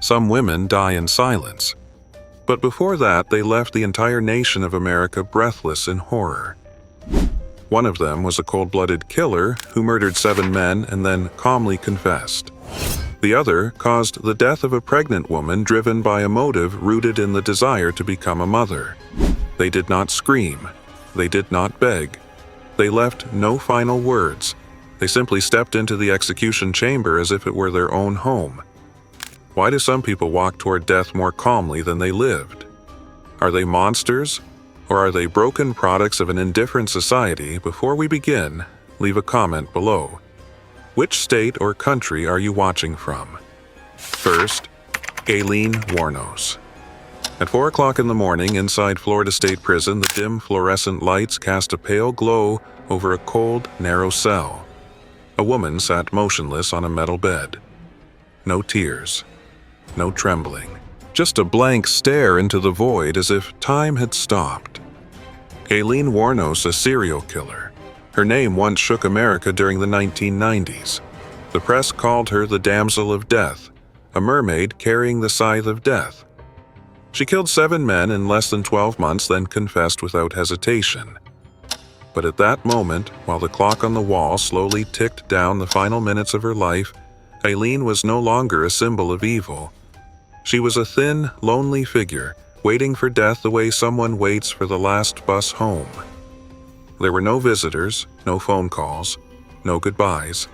Some women die in silence. But before that, they left the entire nation of America breathless in horror. One of them was a cold-blooded killer who murdered 7 men and then calmly confessed. The other caused the death of a pregnant woman driven by a motive rooted in the desire to become a mother. They did not scream. They did not beg. They left no final words. They simply stepped into the execution chamber as if it were their own home. Why do some people walk toward death more calmly than they lived? Are they monsters, or are they broken products of an indifferent society? Before we begin, leave a comment below. Which state or country are you watching from? First, Aileen Wuornos. At 4 o'clock in the morning, inside Florida State Prison, the dim fluorescent lights cast a pale glow over a cold, narrow cell. A woman sat motionless on a metal bed. No tears. No trembling. Just a blank stare into the void as if time had stopped. Aileen Warnos, a serial killer. Her name once shook America during the 1990s. The press called her the Damsel of Death, a mermaid carrying the scythe of death. She killed 7 men in less than 12 months, then confessed without hesitation. But at that moment, while the clock on the wall slowly ticked down the final minutes of her life, Aileen was no longer a symbol of evil. She was a thin, lonely figure, waiting for death the way someone waits for the last bus home. There were no visitors, no phone calls, no goodbyes.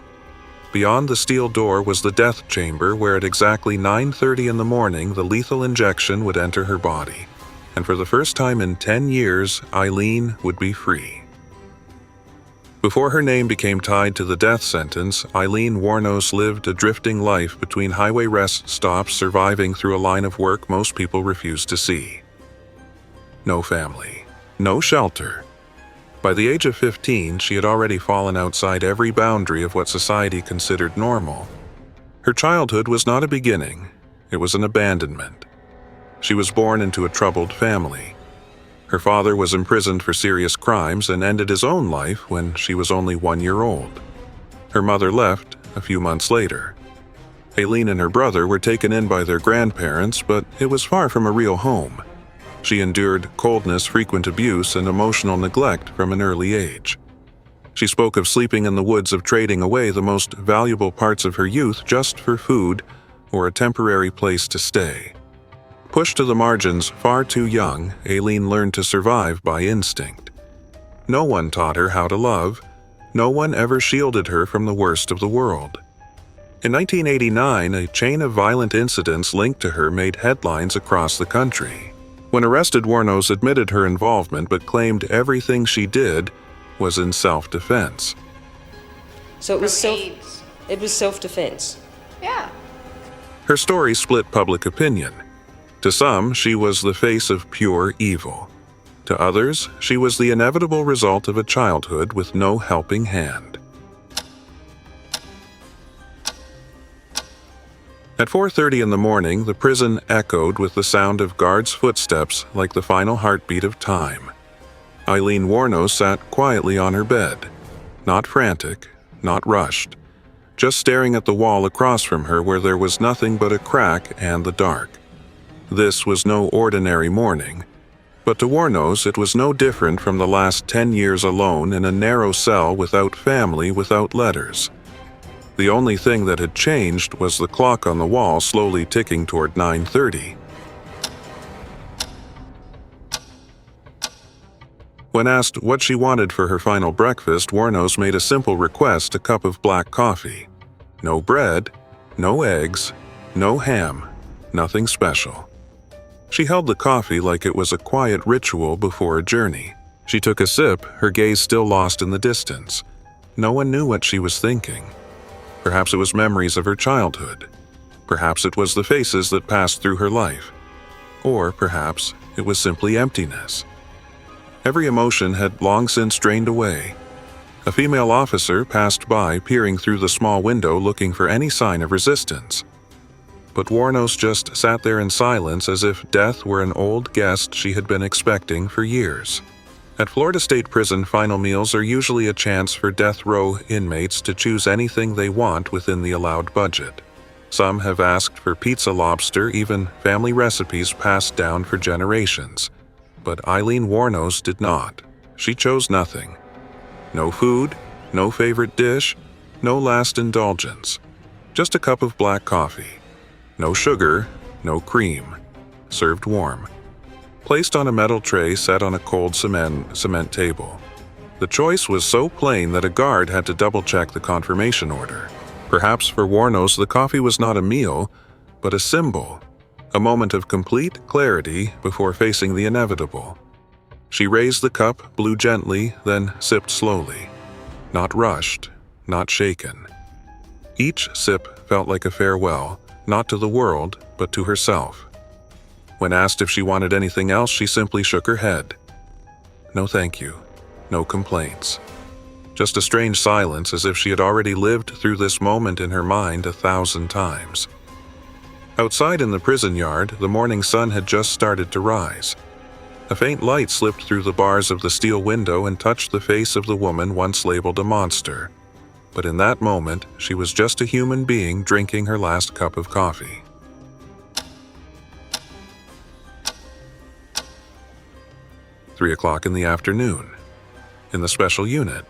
Beyond the steel door was the death chamber where at exactly 9:30 in the morning the lethal injection would enter her body. And for the first time in 10 years, Aileen would be free. Before her name became tied to the death sentence, Aileen Wuornos lived a drifting life between highway rest stops, surviving through a line of work most people refuse to see. No family, no shelter. By the age of 15, she had already fallen outside every boundary of what society considered normal. Her childhood was not a beginning, it was an abandonment. She was born into a troubled family. Her father was imprisoned for serious crimes and ended his own life when she was only 1 year old. Her mother left a few months later. Aileen and her brother were taken in by their grandparents, but it was far from a real home. She endured coldness, frequent abuse, and emotional neglect from an early age. She spoke of sleeping in the woods, of trading away the most valuable parts of her youth just for food or a temporary place to stay. Pushed to the margins far too young, Aileen learned to survive by instinct. No one taught her how to love. No one ever shielded her from the worst of the world. In 1989, a chain of violent incidents linked to her made headlines across the country. When arrested, Wuornos admitted her involvement but claimed everything she did was in self-defense. So it was self-defense? Yeah. Her story split public opinion. To some, she was the face of pure evil. To others, she was the inevitable result of a childhood with no helping hand. At 4:30 in the morning, the prison echoed with the sound of guards' footsteps like the final heartbeat of time. Aileen Wuornos sat quietly on her bed, not frantic, not rushed, just staring at the wall across from her where there was nothing but a crack and the dark. This was no ordinary morning, but to Wuornos it was no different from the last 10 years alone in a narrow cell without family, without letters. The only thing that had changed was the clock on the wall slowly ticking toward 9:30. When asked what she wanted for her final breakfast, Wuornos made a simple request: a cup of black coffee. No bread, no eggs, no ham, nothing special. She held the coffee like it was a quiet ritual before a journey. She took a sip, her gaze still lost in the distance. No one knew what she was thinking. Perhaps it was memories of her childhood. Perhaps it was the faces that passed through her life. Or perhaps it was simply emptiness. Every emotion had long since drained away. A female officer passed by, peering through the small window looking for any sign of resistance. But Wuornos just sat there in silence as if death were an old guest she had been expecting for years. At Florida State Prison, final meals are usually a chance for death row inmates to choose anything they want within the allowed budget. Some have asked for pizza lobster, even family recipes passed down for generations. But Eileen Wuornos did not. She chose nothing. No food, no favorite dish, no last indulgence. Just a cup of black coffee. No sugar, no cream. Served warm. Placed on a metal tray set on a cold cement table. The choice was so plain that a guard had to double-check the confirmation order. Perhaps for Wuornos, the coffee was not a meal, but a symbol. A moment of complete clarity before facing the inevitable. She raised the cup, blew gently, then sipped slowly. Not rushed, not shaken. Each sip felt like a farewell, not to the world, but to herself. When asked if she wanted anything else, she simply shook her head. No thank you. No complaints. Just a strange silence, as if she had already lived through this moment in her mind 1,000 times. Outside in the prison yard, the morning sun had just started to rise. A faint light slipped through the bars of the steel window and touched the face of the woman once labeled a monster. But in that moment, she was just a human being drinking her last cup of coffee. Three o'clock in the afternoon. In the special unit.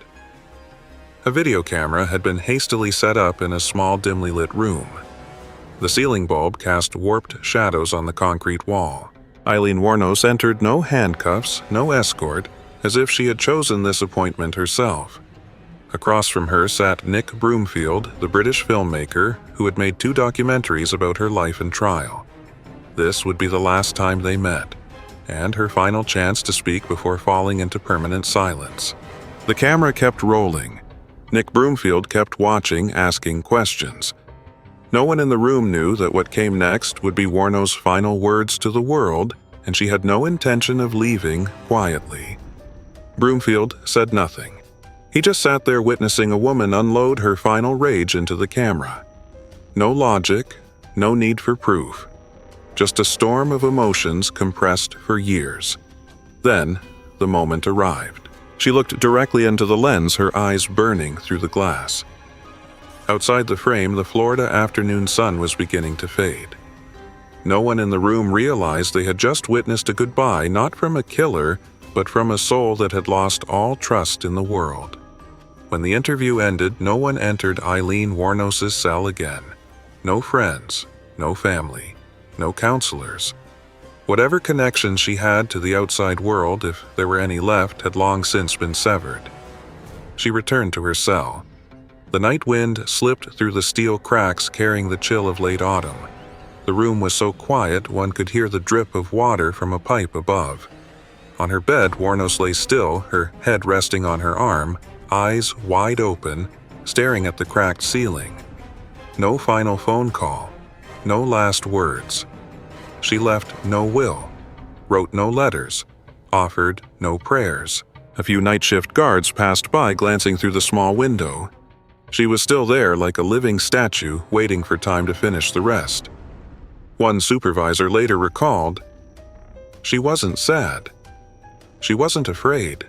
A video camera had been hastily set up in a small, dimly lit room. The ceiling bulb cast warped shadows on the concrete wall. Eileen Warnos entered no handcuffs, no escort, as if she had chosen this appointment herself. Across from her sat Nick Broomfield, the British filmmaker who had made 2 documentaries about her life and trial. This would be the last time they met, and her final chance to speak before falling into permanent silence. The camera kept rolling. Nick Broomfield kept watching, asking questions. No one in the room knew that what came next would be Wuornos' final words to the world, and she had no intention of leaving quietly. Broomfield said nothing. He just sat there witnessing a woman unload her final rage into the camera. No logic, no need for proof. Just a storm of emotions compressed for years. Then, the moment arrived. She looked directly into the lens, her eyes burning through the glass. Outside the frame, the Florida afternoon sun was beginning to fade. No one in the room realized they had just witnessed a goodbye, not from a killer, but from a soul that had lost all trust in the world. When the interview ended, no one entered Eileen Wuornos' cell again. No friends, no family, no counselors. Whatever connection she had to the outside world, if there were any left, had long since been severed. She returned to her cell. The night wind slipped through the steel cracks, carrying the chill of late autumn. The room was so quiet one could hear the drip of water from a pipe above. On her bed, Wuornos lay still, her head resting on her arm, eyes wide open, staring at the cracked ceiling. No final phone call. No last words. She left no will, wrote no letters, offered no prayers. A few night shift guards passed by, glancing through the small window. She was still there like a living statue, waiting for time to finish the rest. One supervisor later recalled, she wasn't sad. She wasn't afraid.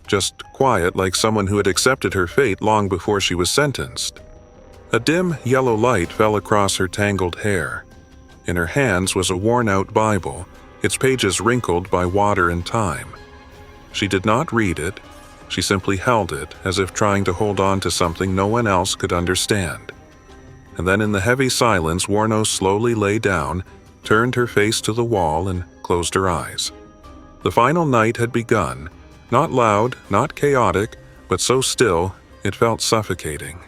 Just quiet, like someone who had accepted her fate long before she was sentenced. A dim yellow light fell across her tangled hair. In her hands was a worn-out Bible, its pages wrinkled by water and time. She did not read it. She simply held it, as if trying to hold on to something no one else could understand. And then in the heavy silence, Wuornos slowly lay down, turned her face to the wall, and closed her eyes. The final night had begun, not loud, not chaotic, but so still it felt suffocating.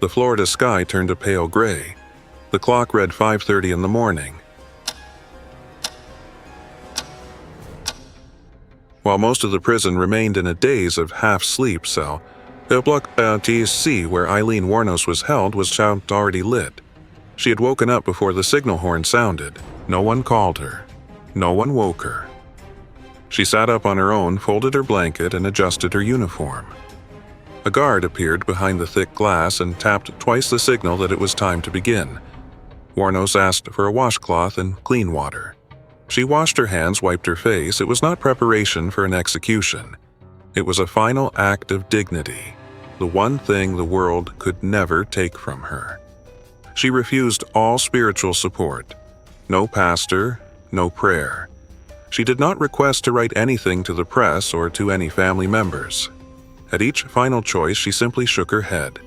The Florida sky turned a pale gray. The clock read 5:30 in the morning. While most of the prison remained in a daze of half-sleep cell, the block C where Eileen Warnos was held was already lit. She had woken up before the signal horn sounded. No one called her. No one woke her. She sat up on her own, folded her blanket, and adjusted her uniform. A guard appeared behind the thick glass and tapped twice the signal that it was time to begin. Wuornos asked for a washcloth and clean water. She washed her hands, wiped her face. It was not preparation for an execution. It was a final act of dignity, the one thing the world could never take from her. She refused all spiritual support. No pastor, no prayer. She did not request to write anything to the press or to any family members. At each final choice, she simply shook her head.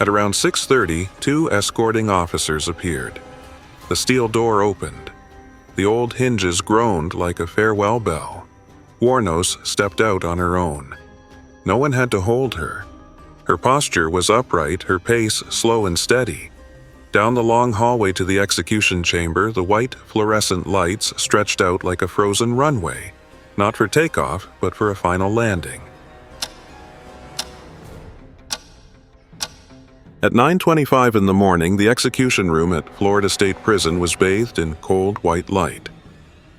At around 6:30, 2 escorting officers appeared. The steel door opened. The old hinges groaned like a farewell bell. Wuornos stepped out on her own. No one had to hold her. Her posture was upright, her pace slow and steady. Down the long hallway to the execution chamber, the white fluorescent lights stretched out like a frozen runway, not for takeoff, but for a final landing. At 9:25 in the morning, the execution room at Florida State Prison was bathed in cold white light.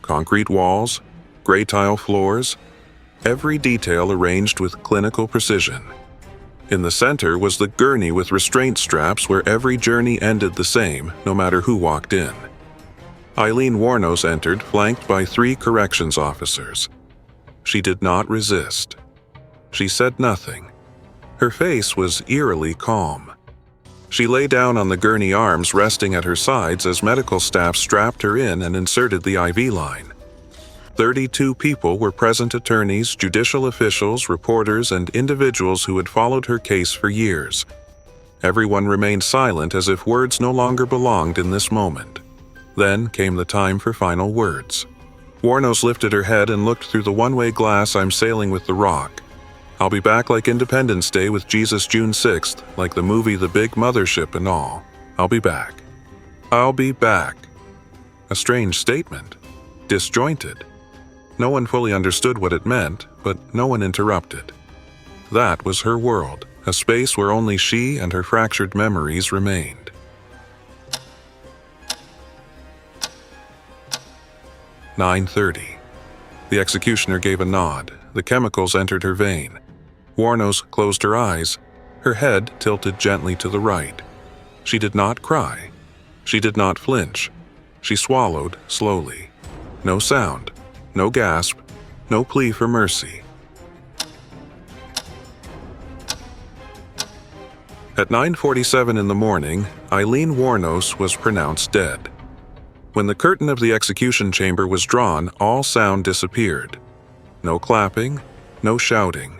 Concrete walls, gray tile floors, every detail arranged with clinical precision. In the center was the gurney with restraint straps where every journey ended the same, no matter who walked in. Eileen Warnos entered, flanked by 3 corrections officers. She did not resist. She said nothing. Her face was eerily calm. She lay down on the gurney, arms resting at her sides as medical staff strapped her in and inserted the IV line. 32 people were present: attorneys, judicial officials, reporters, and individuals who had followed her case for years. Everyone remained silent as if words no longer belonged in this moment. Then came the time for final words. Wuornos lifted her head and looked through the one-way glass. "I'm sailing with the Rock. I'll be back like Independence Day with Jesus June 6th, like the movie The Big Mothership and all. I'll be back. I'll be back." A strange statement. Disjointed. No one fully understood what it meant, but no one interrupted. That was her world, a space where only she and her fractured memories remained. 9:30. The executioner gave a nod. The chemicals entered her vein. Wuornos closed her eyes, her head tilted gently to the right. She did not cry. She did not flinch. She swallowed slowly. No sound, no gasp, no plea for mercy. At 9:47 in the morning, Eileen Wuornos was pronounced dead. When the curtain of the execution chamber was drawn, all sound disappeared. No clapping, no shouting.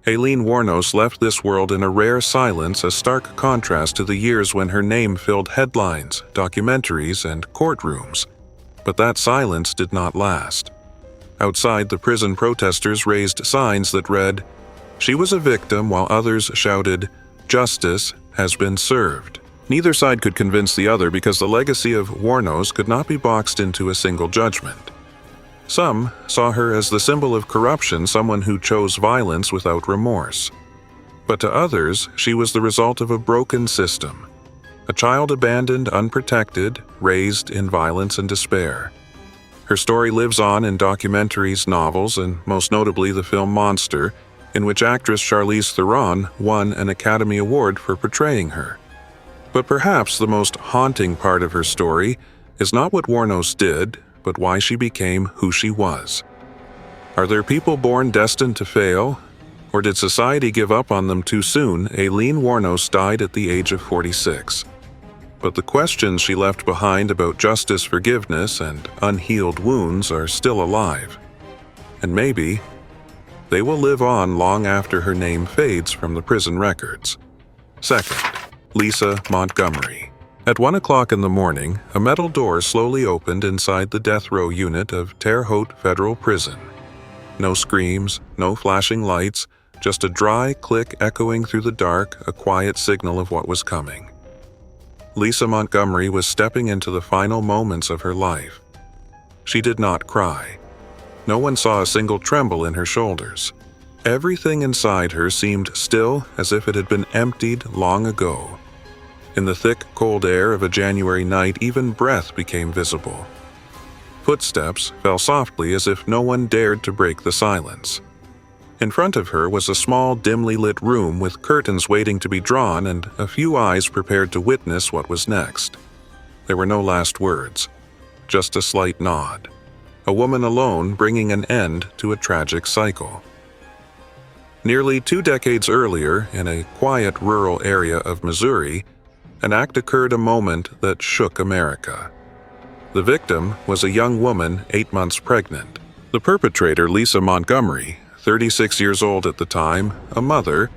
Aileen Warnos left this world in a rare silence, a stark contrast to the years when her name filled headlines, documentaries, and courtrooms. But that silence did not last. Outside, the prison protesters raised signs that read, "She was a victim," while others shouted, "Justice has been served." Neither side could convince the other because the legacy of Wuornos could not be boxed into a single judgment. Some saw her as the symbol of corruption, someone who chose violence without remorse. But to others, she was the result of a broken system. A child abandoned, unprotected, raised in violence and despair. Her story lives on in documentaries, novels, and most notably the film Monster, in which actress Charlize Theron won an Academy Award for portraying her. But perhaps the most haunting part of her story is not what Wuornos did, but why she became who she was. Are there people born destined to fail? Or did society give up on them too soon? Aileen Wuornos died at the age of 46. But the questions she left behind about justice, forgiveness, and unhealed wounds are still alive. And maybe they will live on long after her name fades from the prison records. Second, Lisa Montgomery. At 1 o'clock in the morning, a metal door slowly opened inside the death row unit of Terre Haute Federal Prison. No screams, no flashing lights, just a dry click echoing through the dark, a quiet signal of what was coming. Lisa Montgomery was stepping into the final moments of her life. She did not cry. No one saw a single tremble in her shoulders. Everything inside her seemed still, as if it had been emptied long ago. In the thick, cold air of a January night, even breath became visible. Footsteps fell softly as if no one dared to break the silence. In front of her was a small, dimly lit room with curtains waiting to be drawn and a few eyes prepared to witness what was next. There were no last words, just a slight nod. A woman alone bringing an end to a tragic cycle. Nearly 2 decades earlier, in a quiet rural area of Missouri, an act occurred, a moment that shook America. The victim was a young woman 8 months pregnant. The perpetrator, Lisa Montgomery, 36 years old at the time, a mother,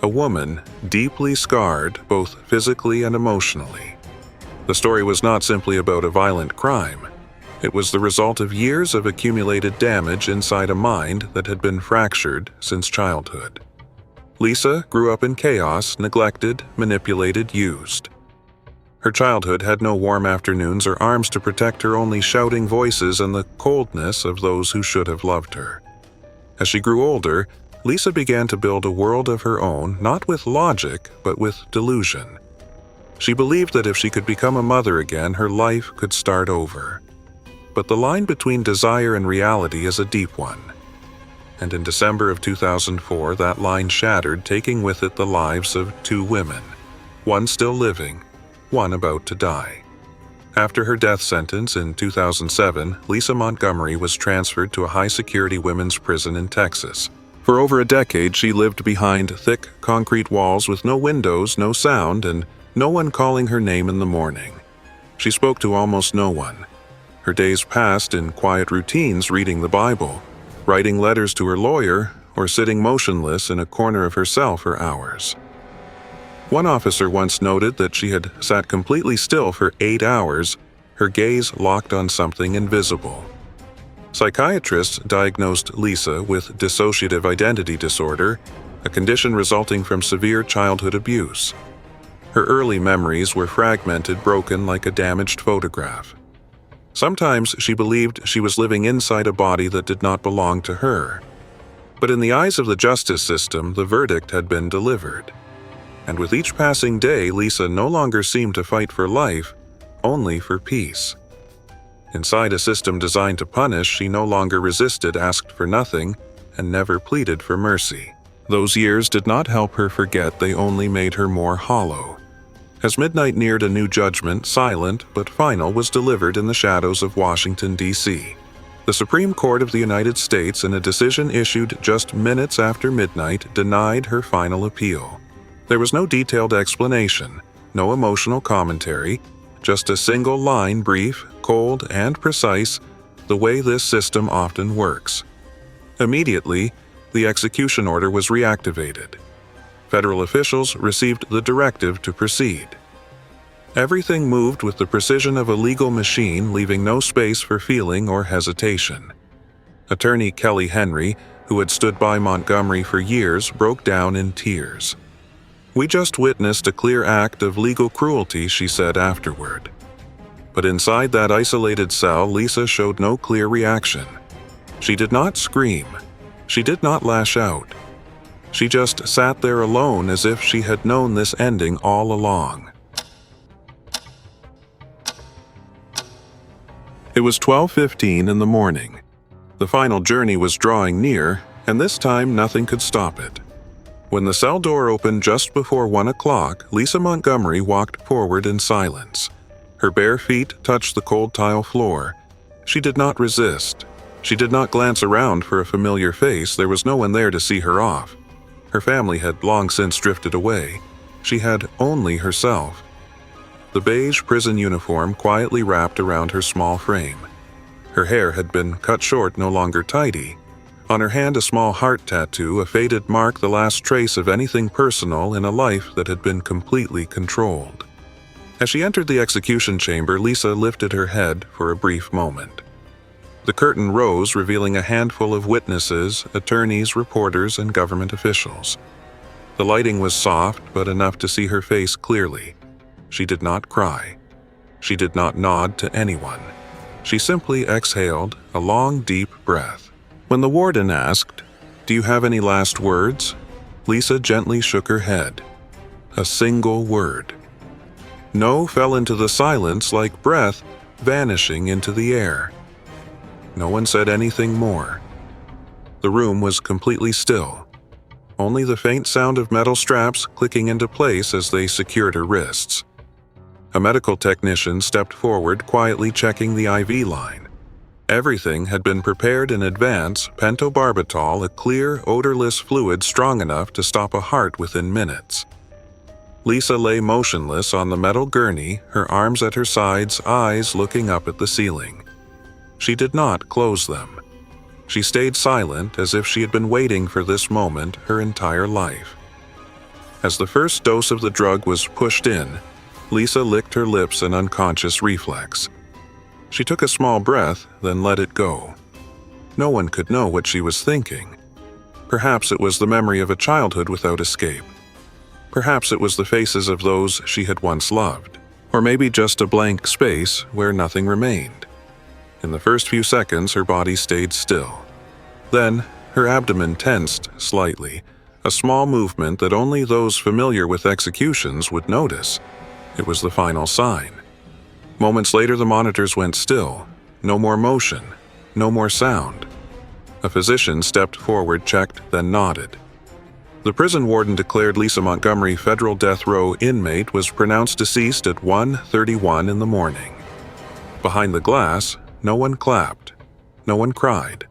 a woman deeply scarred both physically and emotionally. The story was not simply about a violent crime. It was the result of years of accumulated damage inside a mind that had been fractured since childhood. Lisa grew up in chaos, neglected, manipulated, used. Her childhood had no warm afternoons or arms to protect her, only shouting voices and the coldness of those who should have loved her. As she grew older, Lisa began to build a world of her own, not with logic, but with delusion. She believed that if she could become a mother again, her life could start over. But the line between desire and reality is a deep one. And in December of 2004, that line shattered, taking with it the lives of 2 women, one still living, one about to die. After her death sentence in 2007, Lisa Montgomery was transferred to a high-security women's prison in Texas. For over a decade, she lived behind thick concrete walls with no windows, no sound, and no one calling her name in the morning. She spoke to almost no one. Her days passed in quiet routines, reading the Bible, writing letters to her lawyer, or sitting motionless in a corner of her cell for hours. One officer once noted that she had sat completely still for 8 hours, her gaze locked on something invisible. Psychiatrists diagnosed Lisa with dissociative identity disorder, a condition resulting from severe childhood abuse. Her early memories were fragmented, broken like a damaged photograph. Sometimes she believed she was living inside a body that did not belong to her. But in the eyes of the justice system, the verdict had been delivered. And with each passing day, Lisa no longer seemed to fight for life, only for peace. Inside a system designed to punish, she no longer resisted, asked for nothing, and never pleaded for mercy. Those years did not help her forget, they only made her more hollow. As midnight neared, a new judgment, silent but final, was delivered in the shadows of Washington, D.C. The Supreme Court of the United States, in a decision issued just minutes after midnight, denied her final appeal. There was no detailed explanation, no emotional commentary, just a single line, brief, cold, and precise, the way this system often works. Immediately, the execution order was reactivated. Federal officials received the directive to proceed. Everything moved with the precision of a legal machine, leaving no space for feeling or hesitation. Attorney Kelly Henry, who had stood by Montgomery for years, broke down in tears. "We just witnessed a clear act of legal cruelty," she said afterward. But inside that isolated cell, Lisa showed no clear reaction. She did not scream. She did not lash out. She just sat there alone, as if she had known this ending all along. It was 12:15 in the morning. The final journey was drawing near, and this time nothing could stop it. When the cell door opened just before 1 o'clock, Lisa Montgomery walked forward in silence. Her bare feet touched the cold tile floor. She did not resist. She did not glance around for a familiar face. There was no one there to see her off. Her family had long since drifted away. She had only herself. The beige prison uniform quietly wrapped around her small frame. Her hair had been cut short, no longer tidy. On her hand, a small heart tattoo, a faded mark, the last trace of anything personal in a life that had been completely controlled. As she entered the execution chamber, Lisa lifted her head for a brief moment. The curtain rose, revealing a handful of witnesses, attorneys, reporters, and government officials. The lighting was soft, but enough to see her face clearly. She did not cry. She did not nod to anyone. She simply exhaled a long, deep breath. When the warden asked, "Do you have any last words?" Lisa gently shook her head. A single word. No fell into the silence like breath vanishing into the air. No one said anything more. The room was completely still. Only the faint sound of metal straps clicking into place as they secured her wrists. A medical technician stepped forward, quietly checking the IV line. Everything had been prepared in advance, pentobarbital, a clear, odorless fluid strong enough to stop a heart within minutes. Lisa lay motionless on the metal gurney, her arms at her sides, eyes looking up at the ceiling. She did not close them. She stayed silent as if she had been waiting for this moment her entire life. As the first dose of the drug was pushed in, Lisa licked her lips in unconscious reflex. She took a small breath, then let it go. No one could know what she was thinking. Perhaps it was the memory of a childhood without escape. Perhaps it was the faces of those she had once loved. Or maybe just a blank space where nothing remained. In the first few seconds, her body stayed still. Then, her abdomen tensed slightly, a small movement that only those familiar with executions would notice. It was the final sign. Moments later, the monitors went still. No more motion, no more sound. A physician stepped forward, checked, then nodded. The prison warden declared Lisa Montgomery, federal death row inmate, was pronounced deceased at 1:31 in the morning. Behind the glass, no one clapped, no one cried.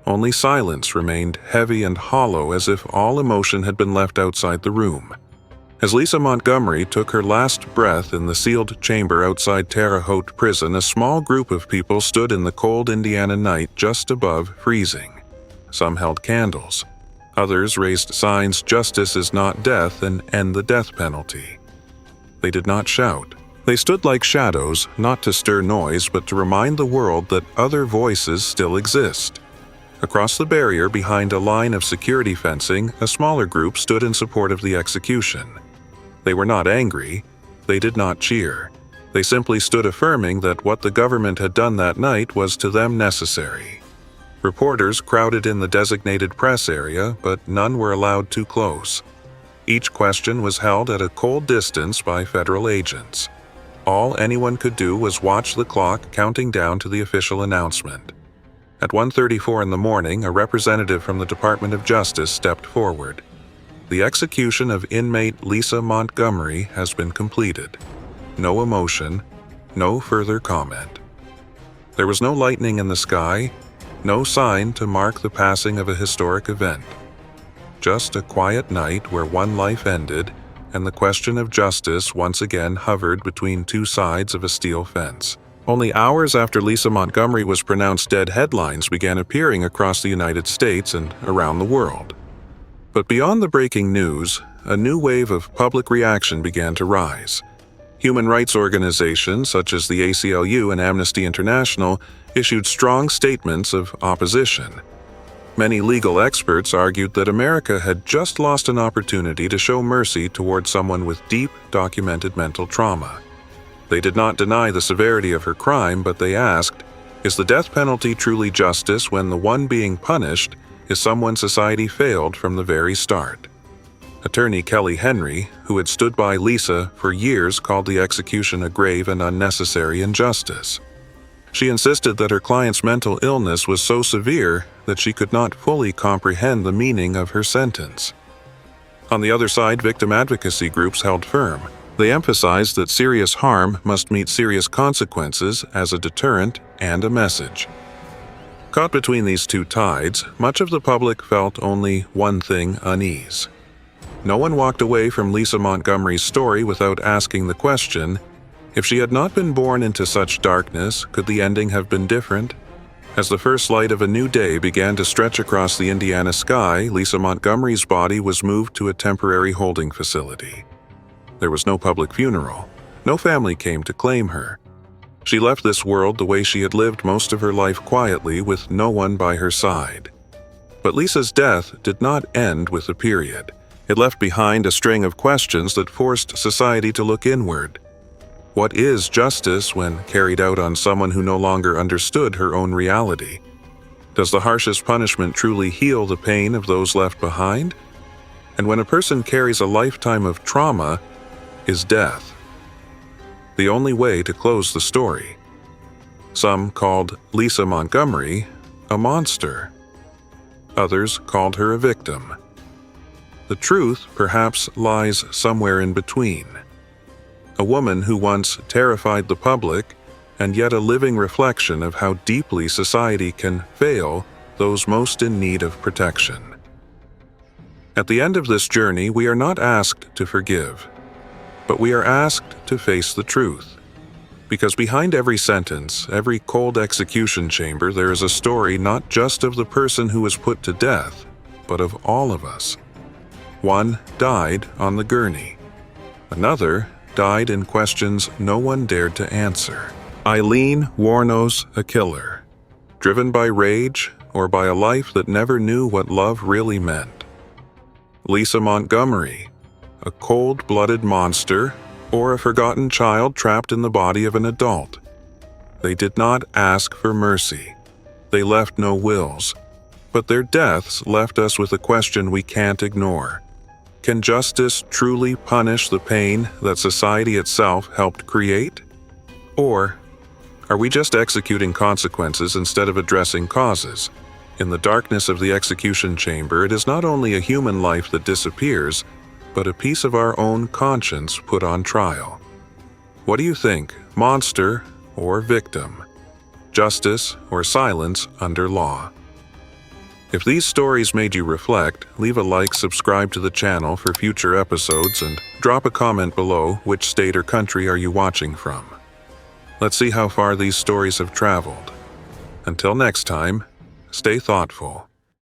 Only silence remained, heavy and hollow, as if all emotion had been left outside the room. As Lisa Montgomery took her last breath in the sealed chamber outside Terre Haute prison, a small group of people stood in the cold Indiana night just above freezing. Some held candles. Others raised signs, "Justice is not death," and "End the death penalty." They did not shout. They stood like shadows, not to stir noise, but to remind the world that other voices still exist. Across the barrier, behind a line of security fencing, a smaller group stood in support of the execution. They were not angry. They did not cheer. They simply stood affirming that what the government had done that night was to them necessary. Reporters crowded in the designated press area, but none were allowed too close. Each question was held at a cold distance by federal agents. All anyone could do was watch the clock counting down to the official announcement. At 1:34 in the morning, a representative from the Department of Justice stepped forward. The execution of inmate Lisa Montgomery has been completed. No emotion, no further comment. There was no lightning in the sky, no sign to mark the passing of a historic event. Just a quiet night where one life ended and the question of justice once again hovered between two sides of a steel fence. Only hours after Lisa Montgomery was pronounced dead, headlines began appearing across the United States and around the world. But beyond the breaking news, a new wave of public reaction began to rise. Human rights organizations such as the ACLU and Amnesty International issued strong statements of opposition. Many legal experts argued that America had just lost an opportunity to show mercy toward someone with deep, documented mental trauma. They did not deny the severity of her crime, but they asked, is the death penalty truly justice when the one being punished is someone society failed from the very start? Attorney Kelly Henry, who had stood by Lisa for years, called the execution a grave and unnecessary injustice. She insisted that her client's mental illness was so severe that she could not fully comprehend the meaning of her sentence. On the other side, victim advocacy groups held firm. They emphasized that serious harm must meet serious consequences as a deterrent and a message. Caught between these two tides, much of the public felt only one thing: unease. No one walked away from Lisa Montgomery's story without asking the question, if she had not been born into such darkness, could the ending have been different? As the first light of a new day began to stretch across the Indiana sky, Lisa Montgomery's body was moved to a temporary holding facility. There was no public funeral. No family came to claim her. She left this world the way she had lived most of her life, quietly, with no one by her side. But Lisa's death did not end with a period. It left behind a string of questions that forced society to look inward. What is justice when carried out on someone who no longer understood her own reality? Does the harshest punishment truly heal the pain of those left behind? And when a person carries a lifetime of trauma, is death the only way to close the story? Some called Lisa Montgomery a monster. Others called her a victim. The truth perhaps lies somewhere in between. A woman who once terrified the public and yet a living reflection of how deeply society can fail those most in need of protection. At the end of this journey, we are not asked to forgive, but we are asked to face the truth. Because behind every sentence, every cold execution chamber, there is a story not just of the person who was put to death, but of all of us. One died on the gurney. Another died in questions no one dared to answer. Aileen Wuornos, a killer, driven by rage or by a life that never knew what love really meant. Lisa Montgomery, a cold-blooded monster or a forgotten child trapped in the body of an adult. They did not ask for mercy. They left no wills, but their deaths left us with a question we can't ignore. Can justice truly punish the pain that society itself helped create? Or are we just executing consequences instead of addressing causes? In the darkness of the execution chamber, it is not only a human life that disappears, but a piece of our own conscience put on trial. What do you think, monster or victim? Justice or silence under law? If these stories made you reflect, leave a like, subscribe to the channel for future episodes, and drop a comment below which state or country are you watching from. Let's see how far these stories have traveled. Until next time, stay thoughtful.